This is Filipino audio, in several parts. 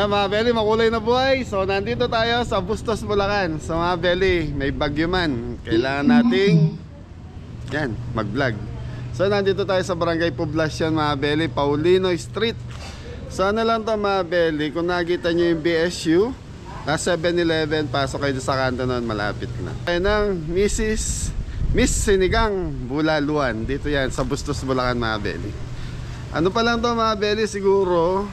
Yan mga Belly, makulay na buhay. So nandito tayo sa Bustos, Bulacan. So mga Belly, may bagyo man. Kailangan nating yan, mag-vlog. So nandito tayo sa Barangay Poblacion mga Belly, Paulino Street. So ano lang to mga Belly, kung nakita nyo yung BSU, nasa 7-Eleven, pasok kayo sa kanto nun, malapit na. Ayan ang Miss Sinigang Bulaluan. Dito yan, sa Bustos, Bulacan mga Belly. Ano pa lang to mga Belly, siguro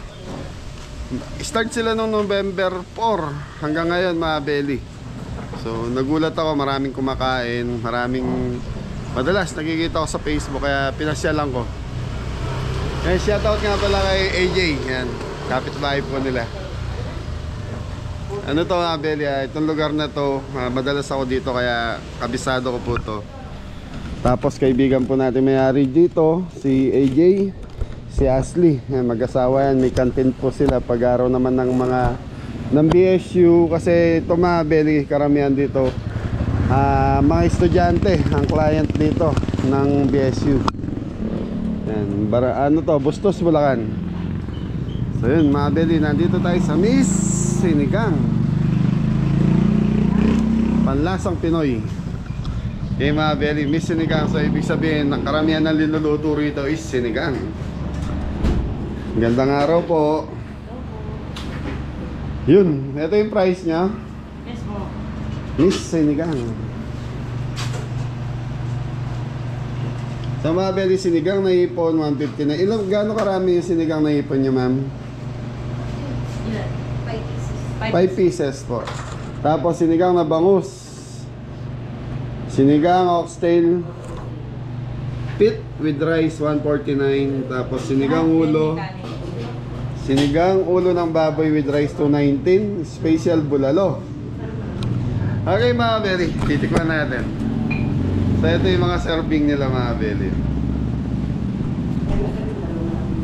start sila noong November 4 hanggang ngayon mga Belly. So nagulat ako, maraming kumakain, madalas nakikita ko sa Facebook, kaya pinasyalan ko. Kaya shoutout nga pala kay AJ, yan, kapitbahay po nila. Ano to mga Belly, itong lugar na to, madalas ako dito kaya kabisado ko po to. Tapos kaibigan po natin may-ari dito, si AJ, si Ashley, mag-asawa yan, may canteen po sila pag araw naman ng BSU. Kasi ito mga Belly, karamihan dito mga estudyante ang client dito ng BSU. Yan, ano to, Bustos, Bulacan. So yun mga Belly, nandito tayo sa Miss Sinigang, panlasang Pinoy. Okay mga Belly, Miss Sinigang. So ibig sabihin, ang karamihan ng linuluto rito is sinigang. Gandang araw po. Yun, ito yung price nya. Yes po. Miss Sinigang. Sa mga Belly, sinigang na hipon 150 na. Gaano karami yung sinigang na hipon nyo ma'am? 5 pieces po. Tapos sinigang na bangus, sinigang oxtail pit with rice 149. Tapos sinigang ulo ng baboy with rice 219. Special bulalo. Okay mga Belly, titikman natin. So ito yung mga serving nila mga Belly.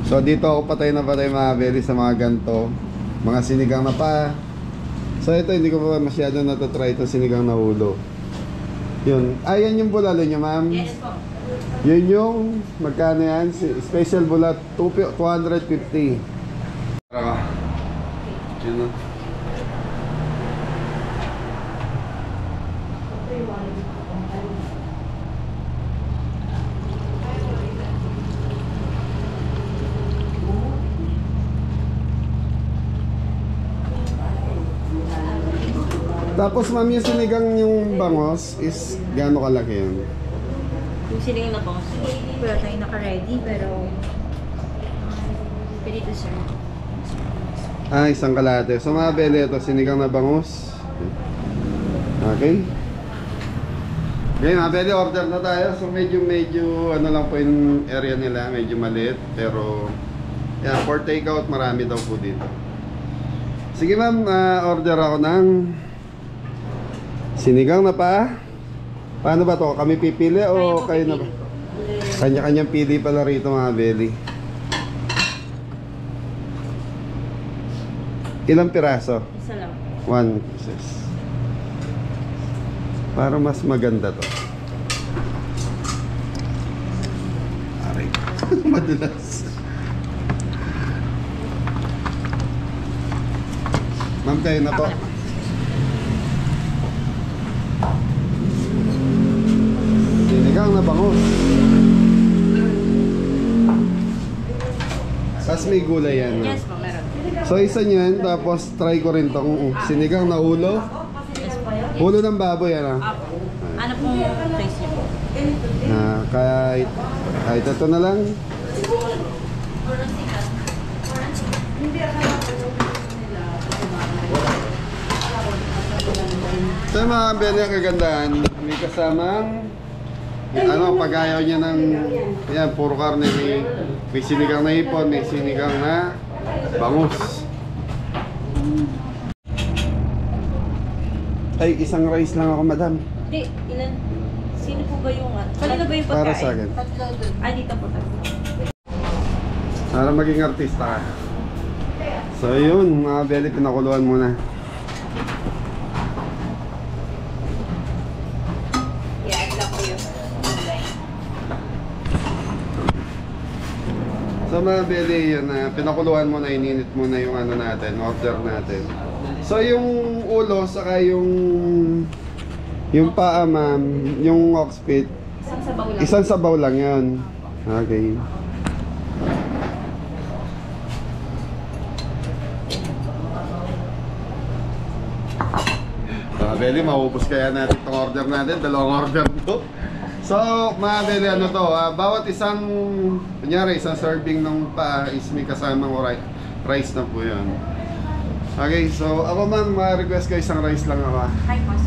So dito ako patay na patay mga Belly sa mga ganto, mga sinigang na pa. So ito hindi ko pa masyado natatry itong sinigang na ulo. Yun, ayan yung bulalo nyo ma'am. Yes po. Yun yung magkano yan? Special bulat 250. Tara ka. Yun o. Tapos ma'am, yung sinigang yung bangos is gaano kalaki yun? Yung sinigang na bangos, wala tayong naka-ready pero pwede to sir. Isang kalate. So mga Belly, ito sinigang na bangus. Okay. Okay mga Belly, order na tayo. So medyo ano lang po yung area nila, medyo maliit. Pero yan, for takeout marami daw po dito. Sige ma'am, order ako ng sinigang na pa. Paano ba to? Kami pipili o kayo na ba? Kanya-kanyang pili pala rito mga Belly. Ilang piraso? Isa lang. 1 pieces. Para mas maganda to. Aray. Madulas. Ma'am, kayo na po. Sinigang na bangus. Tapos may gulay yan. Yes po, meron. So isa nyo yan, tapos try ko rin tong sinigang na ulo. Yes po. Ulo ng baboy yan. Ano pong price niyo po? Kahit ito na lang. So mga Belly, ang kagandahan, may kasamang pag-ayaw niya ng yan, puro karne. May sinigang na hipon, may sinigang na bangus. Ay, isang rice lang ako madam. Hindi, ilan? Sino po ba yung kanino ba yung pagkain? Para sa akin. Dito po tayo. Para maging artista ka. So yun mga Belly, pinakuluan muna. So mga belly, yun na pinakuluan mo na, ininit mo na yung ano natin, order natin. So yung ulo, saka yung paa ma'am, yung oxpit, Isang sabaw lang. isang sabaw lang yun. Okay. Mga belly, maubos kaya natin itong order natin, dalawang order to. So, mga belly, ano to, bawat isang, kunyari, isang serving ng paa is may kasamang rice na po yun. Okay, so ako ma'am, ma-request ko isang rice lang ako. Hi, boss.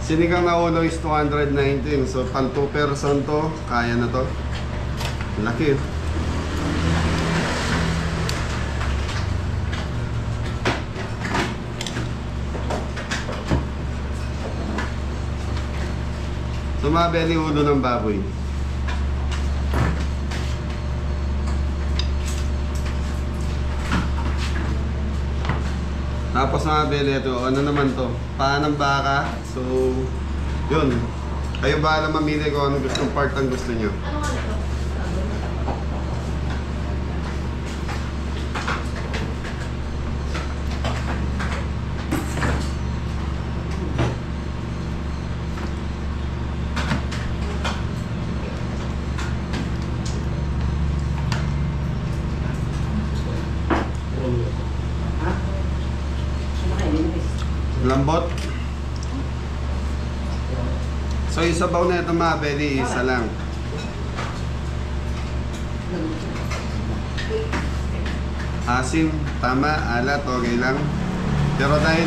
Sinigang na ulo is 219. So, pang 2 person to, kaya na to. Laki. So, mga belly, ulo ng baboy. Tapos mga belly, ito, ano naman to? Paa ng baka. So, yun. Kayo bahala mamili kung ano gustong part ang gusto nyo. Lambot. So yung sabaw na ito mga belly, isa lang. Asim, tama, alat, okay lang. Pero dahil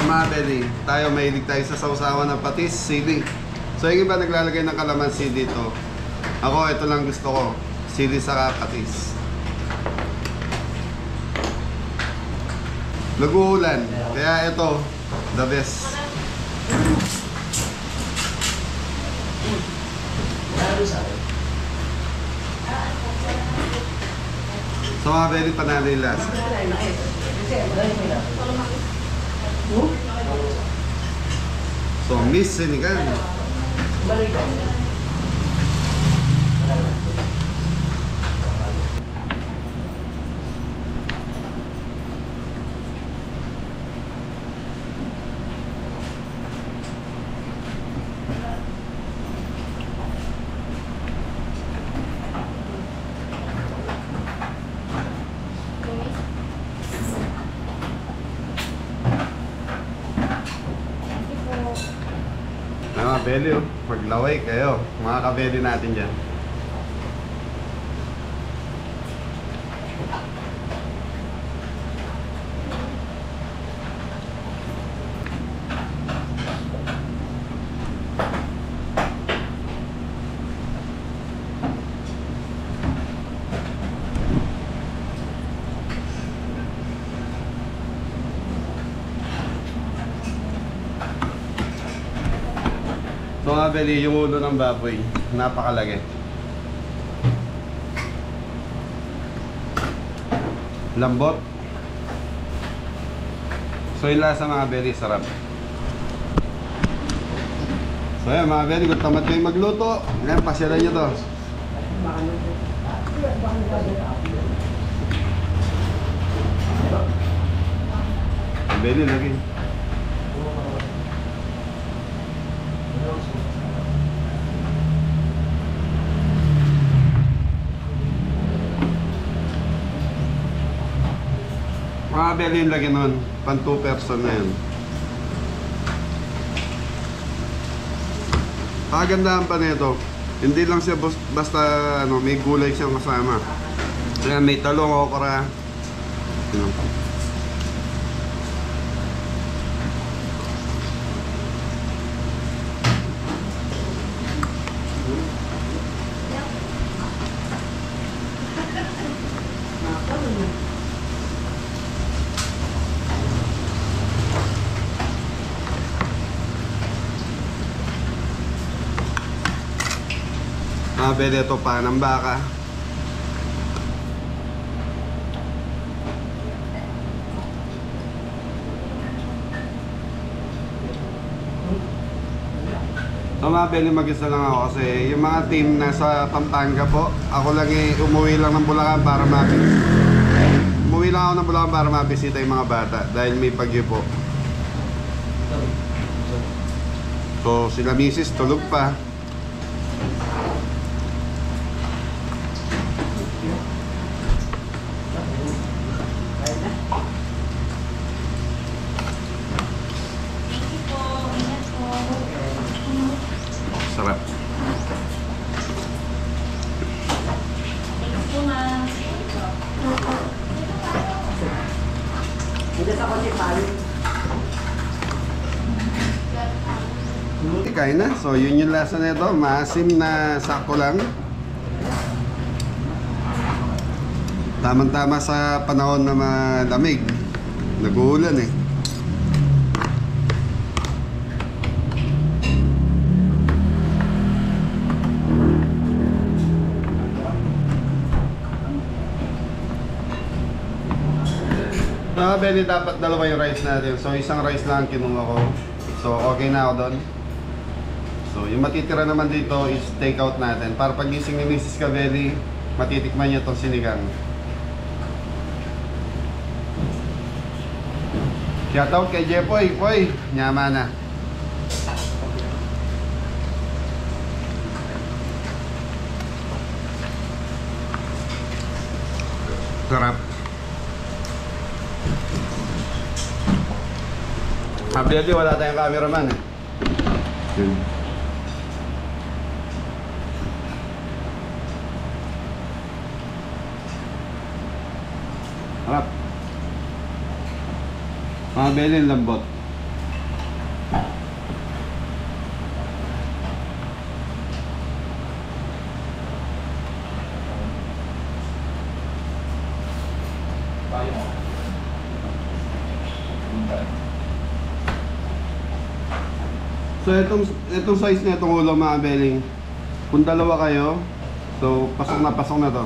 mga belly, tayo mahilig tayo sa sausawan ng patis, sili. So yung iba naglalagay ng kalamansi dito. Ako, ito lang gusto ko, sili saka patis. Nag-uulan, kaya ito, the best. So mga very panalo yung lasa. So Miss Sinigang. Mga belly, oh. Maglaway kayo. Mga kabeli natin dyan. So mga belly, yung ulo ng baboy, napakalaki. Lambot. So yung lasa mga belly, sarap. So yan mga belly, kung tamad kayo magluto, yan, pasyalan nyo to. Belly lagi. Mga belly yung lagi nun, pan 2 person na yun. Kagandahan pa nito, hindi lang siya basta ano, may gulay siyang kasama. Kaya may talong, okra. Yun. Pwede ito pa ng baka. So mabili mag-isa lang ako kasi yung mga team nasa Pampanga po, ako lang umuwi lang ng Bulacan para umuwi lang ako ng Bulacan para mabisita yung mga bata dahil may bagyo po. So sila misis tulog pa. Sarap. Kain na. So yun yung lasa nito. Maasim na sakto lang. Tamang-tama sa panahon na malamig. Nag-uulan eh. Beli, dapat dalawa yung rice natin. So isang rice lang kinuha ko. So okay na ako doon. So yung matitira naman dito is take out natin. Para pagising ni Mrs. Cabelli, matitikman niya itong sinigang. Shout out kay Jepoy. Poy, nyama na. Sarap. Abdeli, wala tayong cameraman eh. Yun. Harap. Abdeli, lambot. So itong size na itong ulo mga beling, kung dalawa kayo, so pasok na to.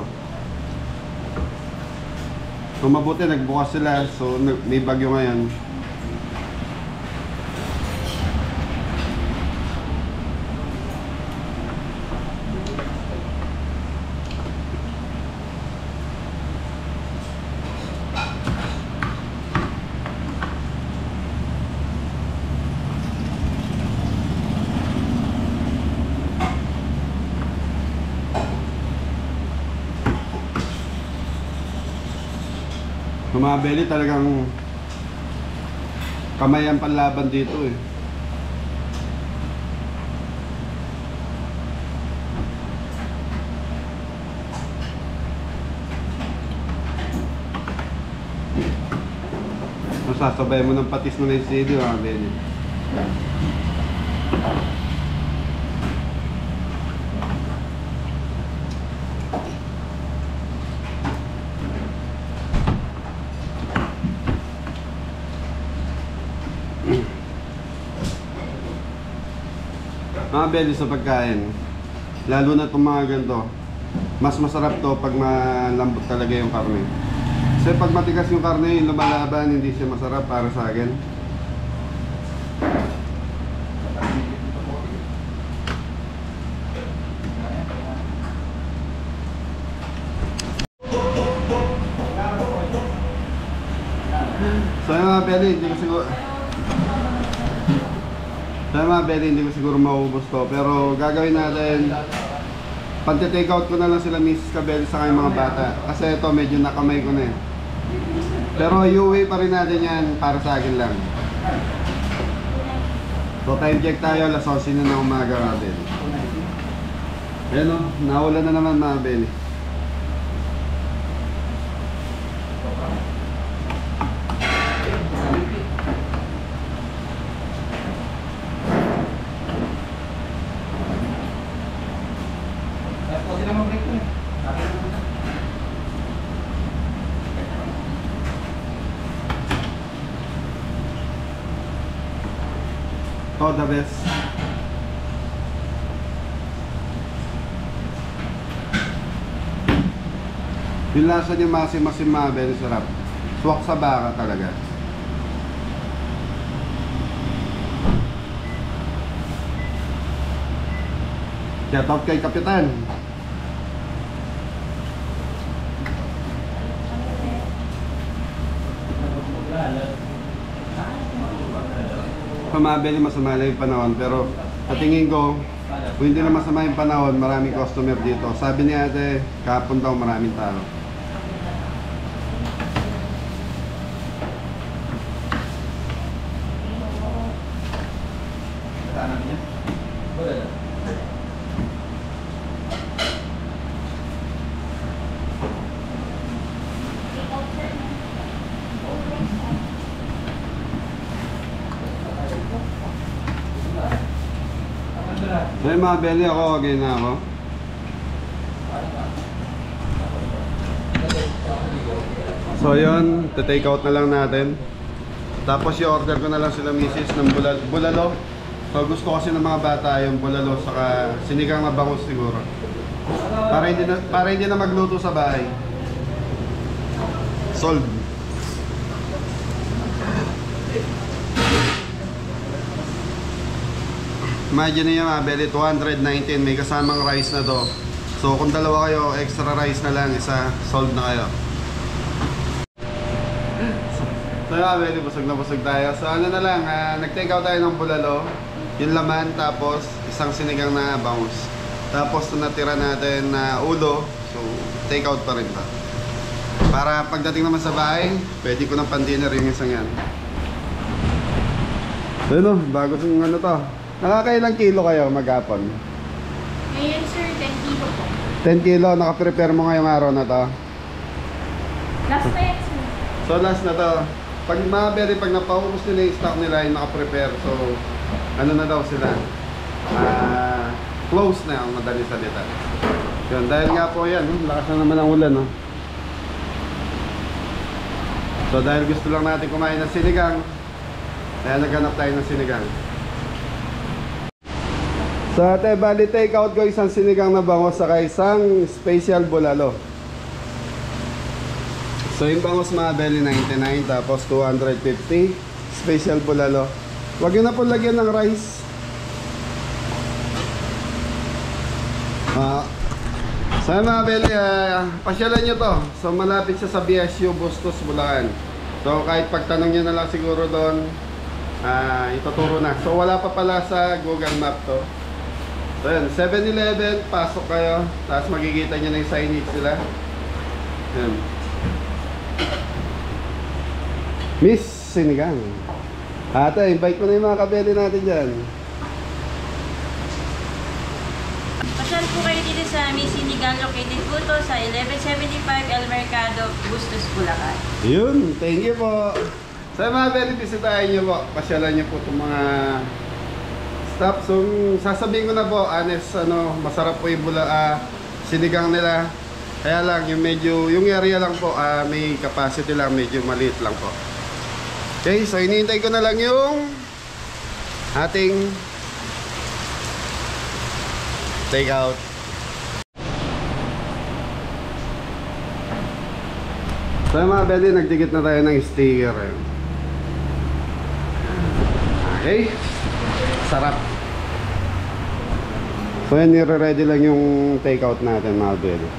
So mabuti nagbukas sila, so may bagyo ngayon. So mga belly, talagang kamay ang panlaban dito eh. Masasabay mo ng patis mo na yung CD mga belly. Mga belly sa pagkain, lalo na itong mga ganito, mas masarap to pag malambot talaga yung karne. Kasi pag matigas yung karne, yung lumalaban, hindi siya masarap para sa akin. So yung mga belly, hindi ko siguro hindi ko siguro maubos to, pero gagawin natin, pag-take out ko na lang sila Mrs. Cabelli sa kanyang mga bata kasi ito medyo nakamay ko na eh. Pero iuwi pa rin natin yan para sa akin lang. So time check tayo, alas 11 na ng umaga natin. Ayan o, nawala na naman mga belly. Oh, the best. Yung lasa niya masim-masim mga belly, sarap. Swak sa baka talaga. Shout out kay Kapitan. Pamabili masama lang yung panahon, pero sa tingin ko kung hindi na masama yung panahon, maraming customer dito. Sabi ni ate, kahapon daw maraming tao. So yung mga belly ako, okay na ako. So yun, take out na lang natin. Tapos i-order ko na lang sila misis ng bulalo. So gusto kasi ng mga bata yung bulalo saka sinigang na bangus siguro. Para hindi na magluto sa bahay. Sold. Imagine niyo mga belly, 219, may kasamang rice na to. So kung dalawa kayo, extra rice na lang, isa, sold na kayo. So mga belly, busog na busog tayo. So ano na lang, nag-take out tayo ng bulalo, yung laman, tapos isang sinigang na bangus. Tapos natira natin na ulo, so take out pa rin to. Para pagdating naman sa bahay, pwede ko ng pan-dinner yung isang yan. So yun o, bago yung ano to. Nakakailang kilo kayo maghapon? Ngayon sir, 10 kilo po. 10 kilo, naka-prepare mo ngayong araw na to? Last na yan sir. So last na to. Pag mga berry, pag napaubos nila yung stock nila, yung naka-prepare. So ano na daw sila? Close na ang madali salita. Yun, dahil nga po yan, lakas na naman ang ulan. No? So dahil gusto lang natin kumain ng sinigang, kaya naghanap tayo ng sinigang. So ate, bali take out ko isang sinigang na bangos saka isang special bulalo. So yung bangos mga belly 99 tapos 250 special bulalo. Huwag yun na po lagyan ng rice. So mga belly, pasyalan nyo to. So malapit siya sa BSU Bustos, Bulacan. So kahit pagtanong nyo na lang siguro doon, ituturo na. So wala pa pala sa Google Map to. So yan, 7-Eleven, pasok kayo, tapos makikita nyo na yung signage sila. Yan. Miss Sinigang. Ate, invite mo na yung mga kabeli natin dyan. Pasyal po kayo dito sa Miss Sinigang, located po to sa 1175 El Mercado, Bustos, Bulacan. Yun, thank you po. Sa mga belly, bisitahin nyo po. Pasyalan nyo po itong mga stop. So sasabihin ko na po, honest, masarap po yung sinigang nila. Kaya lang yung medyo, yung area lang po, may capacity lang, medyo maliit lang po. Okay, so hinihintay ko na lang yung ating take out. So mga belly, nagdikit na tayo ng sticker. Okay, sarap. So yan, nire-ready lang yung take out natin mga belly.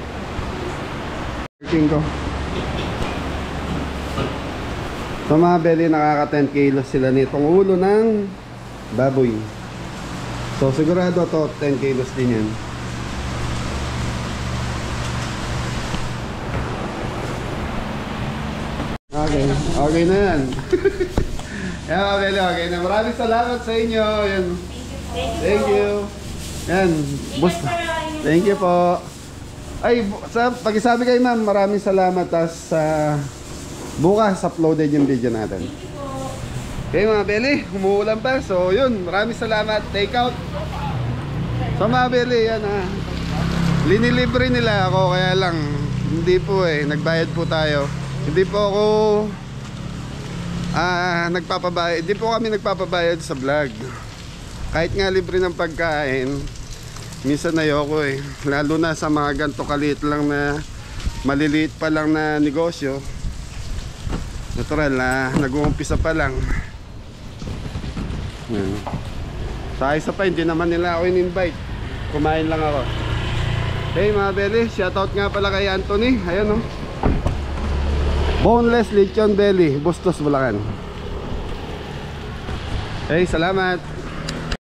Ko. So mga belly, nakaka 10 kilos sila nitong ulo ng baboy. So sigurado to 10 kilos din yan. Okay, okay na yan. Yan mga belly, okay na. Maraming salamat sa inyo. Yan. Thank you. Yan. Thank you po. Ay, pakisabi kay ma'am, maraming salamat. Tas bukas uploaded yung video natin. Okay mga belly, umuulan pa. So yun, maraming salamat. Take out. So mga belly, yan linilibre nila ako, kaya lang hindi po nagbayad po tayo. Hindi po ako nagpapabayad. Hindi po kami nagpapabayad sa vlog. Kahit nga libre ng pagkain, minsan ayoko lalo na sa mga ganito kaliit lang na maliliit pa lang na negosyo. Natural na nag-uumpisa pa lang. Sa isa pa, hindi naman nila ako in-invite. Kumain lang ako. Hey mga belly, shoutout nga pala kay Anthony. Ayan Boneless Lechon Belly, Bustos, Bulacan. Hey, salamat.